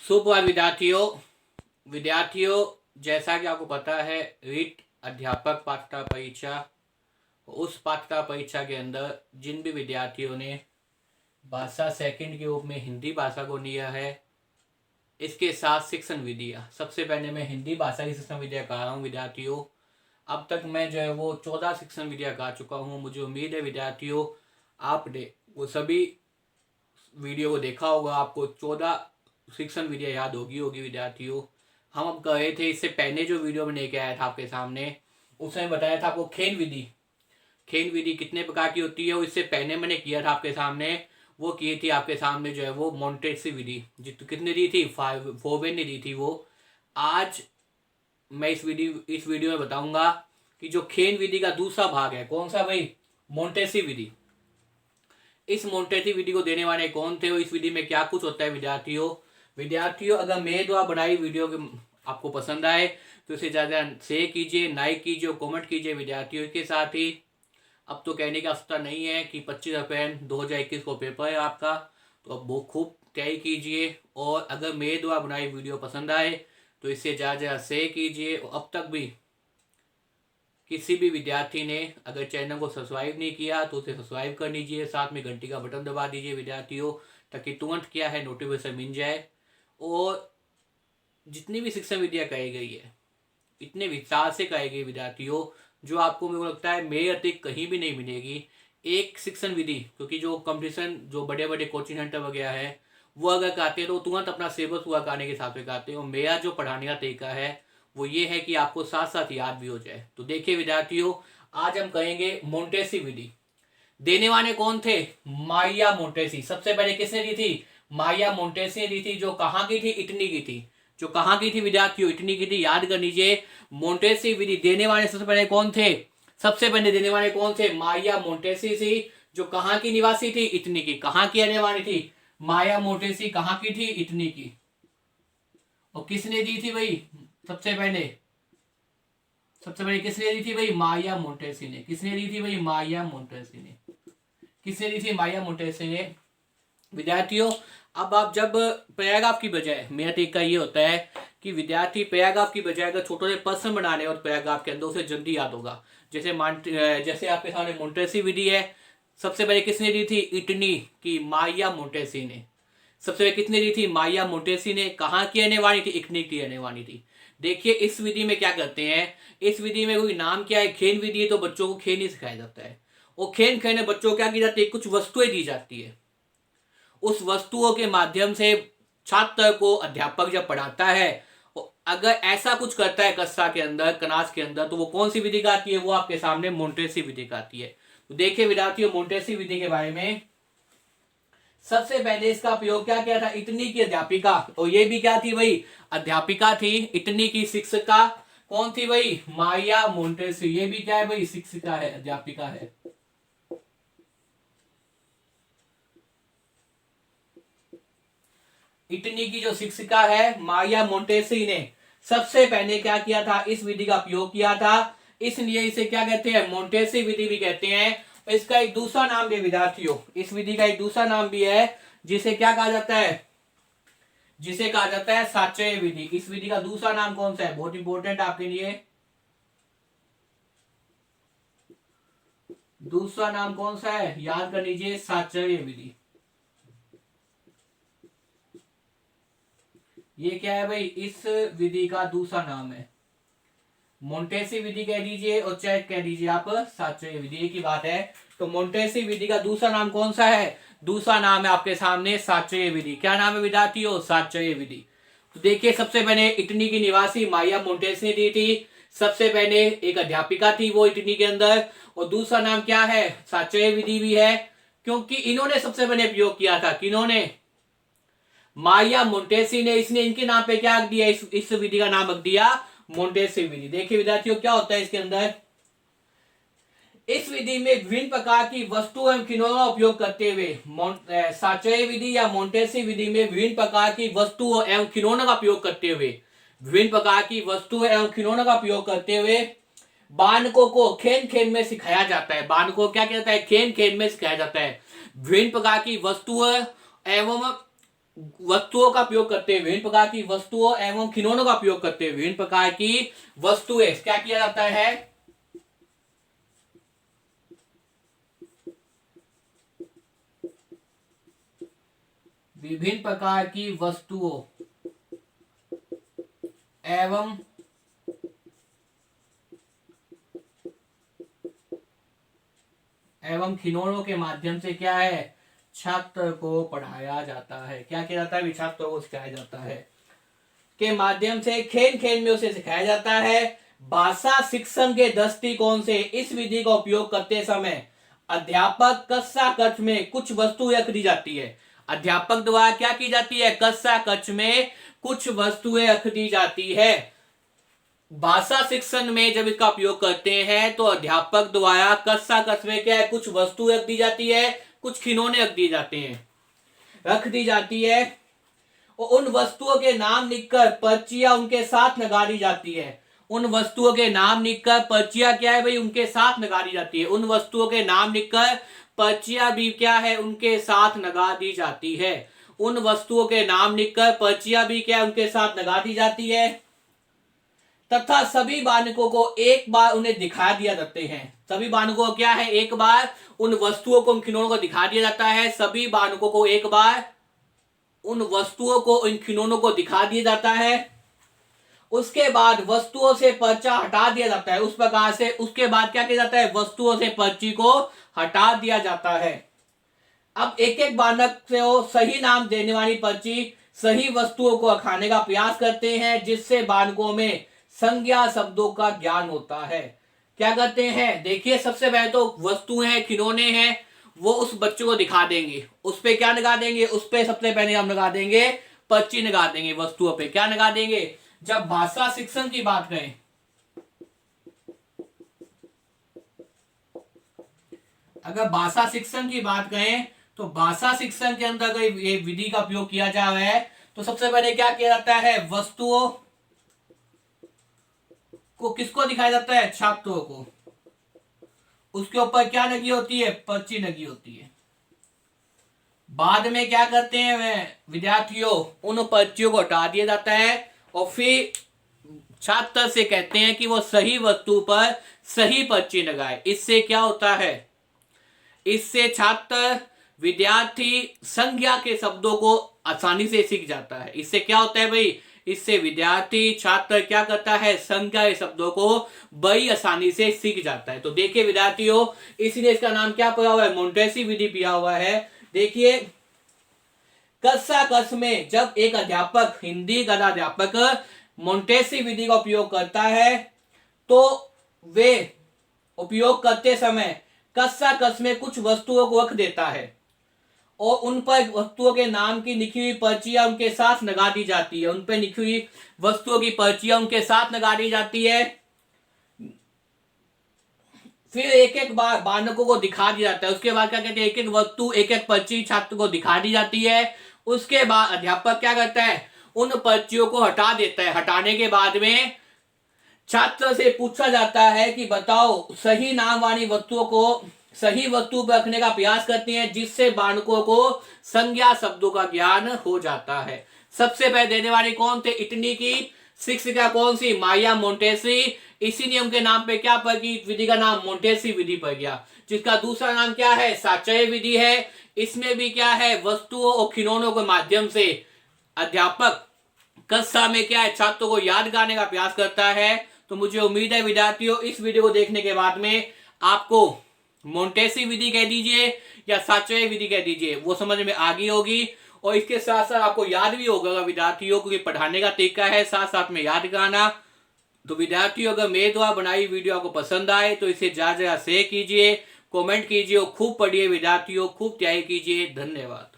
सुप्रभात विद्यार्थियों, जैसा कि आपको पता है रीट अध्यापक पात्रता परीक्षा, उस पात्रता परीक्षा के अंदर जिन भी विद्यार्थियों ने भाषा सेकंड के रूप में हिंदी भाषा को लिया है, इसके साथ शिक्षण विधियाँ। सबसे पहले मैं हिंदी भाषा की शिक्षण विधियाँ कह रहा हूँ विद्यार्थियों। अब तक मैं जो है वो 14 शिक्षण विधियाँ कह चुका हूँ। मुझे उम्मीद है विद्यार्थियों आपने वो सभी वीडियो को देखा होगा, आपको 14 शिक्षण विधियाँ याद होगी विद्यार्थियों। हम अब कह रहे थे, इससे पहले जो वीडियो में लेके आया था आपके सामने, उसमें बताया था आपको खेन विधि कितने प्रकार की होती है। इससे पहले मैंने किया था आपके सामने, वो की थी आपके सामने जो है वो मोंटेसी विधि, कितने दी थी, 4 ने दी थी वो। आज मैं इस वीडियो में बताऊंगा कि जो खेन विधि का दूसरा भाग है, कौन सा भाई, मोंटेसी विधि। इस मोंटेसी विधि को देने वाले कौन थे और इस विधि में क्या कुछ होता है विद्यार्थियों। अगर मेरे द्वारा बनाई वीडियो आपको पसंद आए तो इसे ज़्यादा शेयर कीजिए, लाइक कीजिए और कमेंट कीजिए विद्यार्थियों। के साथ ही अब तो कहने की आवश्यकता नहीं है कि 25 अप्रैल 2021 को पेपर है आपका, तो अब वो खूब तैयारी कीजिए। और अगर मेरे द्वारा बनाई वीडियो पसंद आए तो इसे ज़्यादा शेयर कीजिए। और अब तक भी किसी भी विद्यार्थी ने अगर चैनल को सब्सक्राइब नहीं किया तो उसे सब्सक्राइब कर लीजिए, साथ में घंटी का बटन दबा दीजिए विद्यार्थियों, ताकि तुरंत क्या है नोटिफिकेशन मिल जाए। और जितनी भी शिक्षण विधियाँ कही गई है, इतने विस्तार से कही गई विद्यार्थियों, जो आपको मेरे को लगता है मेरे अतिरिक्त कहीं भी नहीं मिलेगी। एक शिक्षण विधि, क्योंकि जो कंपटीशन जो बड़े बड़े कोचिंग सेंटर वगैरह है वो अगर कहते हैं तो तुरंत अपना सिलेबस पूरा करने के हिसाब से कहते हैं। और मेरा जो पढ़ाने का तरीका है वो ये है कि आपको साथ साथ याद भी हो जाए। तो देखिए विद्यार्थियों, आज हम कहेंगे मोंटेसी विधि। देने वाले कौन थे, मारिया मोंटेसी। सबसे पहले किसने दी थी, मारिया मोंटेसी ने दी थी, जो कहाँ की थी, इटली की थी। जो कहाँ की थी विद्यार्थियों, इटली की थी। याद कर लीजिए, मोंटेसी विधि देने वाले सबसे पहले कौन थे, सबसे पहले देने वाले कौन थे, मारिया मोंटेसी थी, जो कहाँ की निवासी थी, इटली की। कहाँ की रहने वाली थी, मारिया मोंटेसी कहाँ की थी, इटली की। और किसने दी थी भाई, सबसे पहले किसने दी थी भाई, मारिया मोंटेसी ने। किसने दी थी भाई, मारिया मोंटेसी ने। किसने दी थी, मारिया मोंटेसी ने विद्यार्थियों। अब आप जब पैराग्राफ की बजाय, मेरा तरीका ये होता है कि विद्यार्थी पैराग्राफ की बजाय अगर छोटे छोटे प्रश्न बनाने और पैराग्राफ के अंदर, उसे जल्दी याद होगा। जैसे आपके सामने मोंटेसी विधि है, सबसे पहले किसने दी थी, इटली की मारिया मोंटेसी ने। सबसे पहले किसने दी थी, मारिया मोंटेसी ने। कहाँ की रहने वाली थी, इटली की रहने वाली थी। देखिए इस विधि में क्या करते हैं, इस विधि में कोई नाम क्या है, खेल विधि है, तो बच्चों को खेल ही सिखाया जाता है। और खेल खेलने बच्चों को क्या की जाती है, कुछ वस्तुएं दी जाती है। उस वस्तुओं के माध्यम से छात्र को अध्यापक जब पढ़ाता है, अगर ऐसा कुछ करता है कक्षा के अंदर, क्लास के अंदर, तो वो कौन सी विधि का आती है, वो आपके सामने मोंटेसी विधि का आती है। तो देखिए विद्यार्थियों, मोंटेसी विधि के बारे में सबसे पहले इसका प्रयोग क्या किया था, इटली की अध्यापिका। और ये भी क्या थी भाई, अध्यापिका थी, इटली की शिक्षिका कौन थी भाई, मारिया मोंटेसी। ये भी क्या है भाई, शिक्षिका है, अध्यापिका है। इटली की जो शिक्षिका है मारिया मोंटेसी ने सबसे पहले क्या किया था, इस विधि का प्रयोग किया था। इसलिए इसे क्या कहते हैं, मोंटेसी विधि भी कहते हैं। इसका एक दूसरा नाम भी विद्यार्थियों, इस विधि का एक दूसरा नाम भी है, जिसे क्या कहा जाता है, जिसे कहा जाता है साचय विधि। इस विधि का दूसरा नाम कौन सा है, बहुत इंपॉर्टेंट आपके लिए, दूसरा नाम कौन सा है, याद कर लीजिए, साचय विधि। ये क्या है भाई, इस विधि का दूसरा नाम है। मोंटेसी विधि कह दीजिए और चाहे कह दीजिए आप साचय विधि, एक ही बात है। तो मोंटेसी विधि का दूसरा नाम कौन सा है, दूसरा नाम है आपके सामने साचय विधि। क्या नाम है विद्यार्थियों, साचय विधि। तो देखिए सबसे पहले इटली की निवासी मारिया मोंटेसी ने दी थी। सबसे पहले एक अध्यापिका थी वो इटली के अंदर, और दूसरा नाम क्या है, साचय विधि भी है, क्योंकि इन्होंने सबसे पहले प्रयोग किया था। किन्होंने, मारिया मोंटेसी ने। इसने इनके नाम पे क्या रख दिया, इस विधि का नाम रख दिया मोंटेसी विधि। देखिए विद्यार्थियों क्या होता है इसके अंदर, इस विधि में विभिन्न प्रकार की वस्तु एवं खिलौनों का उपयोग करते हुए, साचय विधि या मोंटेसी विधि में विभिन्न प्रकार की वस्तु एवं खिलौनों का प्रयोग करते हुए, विभिन्न प्रकार की वस्तु एवं खिलौनों का प्रयोग करते हुए बालकों को खेल खेल में सिखाया जाता है। बालकों को क्या कहता है, खेल खेल में सिखाया जाता है। विभिन्न प्रकार की वस्तुएं एवं वस्तुओं का प्रयोग करते हुए, विभिन्न प्रकार की वस्तुओं एवं खिलौनों का प्रयोग करते हुए विभिन्न प्रकार की वस्तुएं क्या किया जाता है, विभिन्न प्रकार की वस्तुओं एवं खिलौनों के माध्यम से क्या है, छात्र को पढ़ाया जाता है। क्या किया जाता है, छात्रों को सिखाया जाता है के माध्यम से, खेल खेल में उसे सिखाया जाता है। भाषा शिक्षण के दृष्टिकोण से इस विधि का उपयोग करते समय अध्यापक कक्षा कक्ष में कुछ वस्तुएं रख दी जाती है। अध्यापक द्वारा क्या की जाती है, कक्षा कक्ष में कुछ वस्तुएं रख दी जाती है। भाषा शिक्षण में जब इसका उपयोग करते हैं तो अध्यापक द्वारा कक्षा कक्ष में क्या है, कुछ वस्तु रख दी जाती है, कुछ खिलौने रख दी जाती है और उन वस्तुओं के नाम लिखकर पर्चियां उनके साथ लगा जाती है। उन वस्तुओं के नाम लिखकर पर्चियां क्या है भाई, उनके साथ लगा दी जाती है। उन वस्तुओं के नाम लिखकर पर्चियां भी क्या है, उनके साथ लगा दी जाती है। उन वस्तुओं के नाम लिखकर पर्चियां भी क्या है, उनके साथ लगा दी जाती है तथा सभी बालकों को एक बार उन्हें दिखा दिया जाते हैं। सभी बालकों को क्या है, एक बार उन वस्तुओं को, उन खिलौनों को दिखा दिया जाता है। सभी बालकों को एक बार उन वस्तुओं को, इन खिलौनों को दिखा दिया जाता है। उसके बाद वस्तुओं से पर्चा हटा दिया जाता है। उस प्रकार से उसके बाद क्या किया जाता है, वस्तुओं से पर्ची को हटा दिया जाता है। अब एक एक बालक से वो सही नाम देने वाली पर्ची सही वस्तुओं को खाने का प्रयास करते हैं, जिससे बालकों में संज्ञा शब्दों का ज्ञान होता है। क्या करते हैं, देखिए सबसे पहले तो वस्तुएं हैं, खिलौने हैं, वो उस बच्चों को दिखा देंगे। उस पे क्या लगा देंगे, उस पे सबसे पहले हम लगा देंगे पर्ची लगा देंगे। वस्तुओं पे क्या लगा देंगे, जब भाषा शिक्षण की बात करें, अगर भाषा शिक्षण की बात करें तो भाषा शिक्षण के अंदर अगर ये विधि का उपयोग किया जा रहा है तो सबसे पहले क्या किया जाता है, वस्तुओं को किसको दिखाया जाता है, छात्रों को। उसके ऊपर क्या लगी होती है, पर्ची लगी होती है। बाद में क्या करते हैं वह विद्यार्थियों, उन पर्चियों को हटा दिया जाता है और फिर छात्र से कहते हैं कि वो सही वस्तु पर सही पर्ची लगाए। इससे क्या होता है, इससे छात्र विद्यार्थी संज्ञा के शब्दों को आसानी से सीख जाता है। इससे क्या होता है भाई, इससे विद्यार्थी छात्र क्या करता है, संज्ञा के शब्दों को बड़ी आसानी से सीख जाता है। तो देखिए विद्यार्थियों, इसलिए इसका नाम क्या पड़ा हुआ है, मोंटेसी विधि पिया हुआ है। देखिए कक्षा कक्ष में जब एक अध्यापक, हिंदी का अध्यापक मोंटेसी विधि का उपयोग करता है तो वे उपयोग करते समय कक्षा कक्ष में कुछ वस्तुओं को रख देता है और उन पर वस्तुओं के नाम की लिखी हुई पर्चियां उनके साथ लगा दी जाती है। उन पर लिखी हुई वस्तुओं की पर्चियां उनके साथ लगा दी जाती है। फिर एक एक बार बालकों को दिखा दिया जाता है। उसके बाद क्या कहते हैं, एक एक वस्तु, एक एक पर्ची छात्र को दिखा दी जाती है। उसके बाद अध्यापक क्या करता है, उन पर्चियों को हटा देता है। हटाने के बाद में छात्र से पूछा जाता है कि बताओ सही नाम वाली वस्तुओं को सही वस्तु पर रखने का प्रयास करते हैं, जिससे बालकों को संज्ञा शब्दों का ज्ञान हो जाता है। सबसे पहले देने वाली कौन थे, इटली की शिक्षिका कौन सी, मारिया मोंटेसी। इसी नियम के नाम पे क्या पड़ गई, विधि का नाम मोंटेसी विधि पड़ गया, जिसका दूसरा नाम क्या है, साचय विधि है। इसमें भी क्या है, वस्तुओं और खिलौनों के माध्यम से अध्यापक कक्षा में क्या है, छात्रों को याद कराने का प्रयास करता है। तो मुझे उम्मीद है विद्यार्थियों, इस वीडियो को देखने के बाद में आपको मोंटेसी विधि कह दीजिए या साचय विधि कह दीजिए, वो समझ में आ गई होगी। और इसके साथ साथ आपको याद भी होगा विद्यार्थियों को, पढ़ाने का तरीका है साथ साथ में याद कराना। तो विद्यार्थियों, अगर मेरे द्वारा बनाई वीडियो आपको पसंद आए तो इसे ज्यादा शेयर कीजिए, कमेंट कीजिए और खूब पढ़िए विद्यार्थियों, खूब तैयारी कीजिए। धन्यवाद।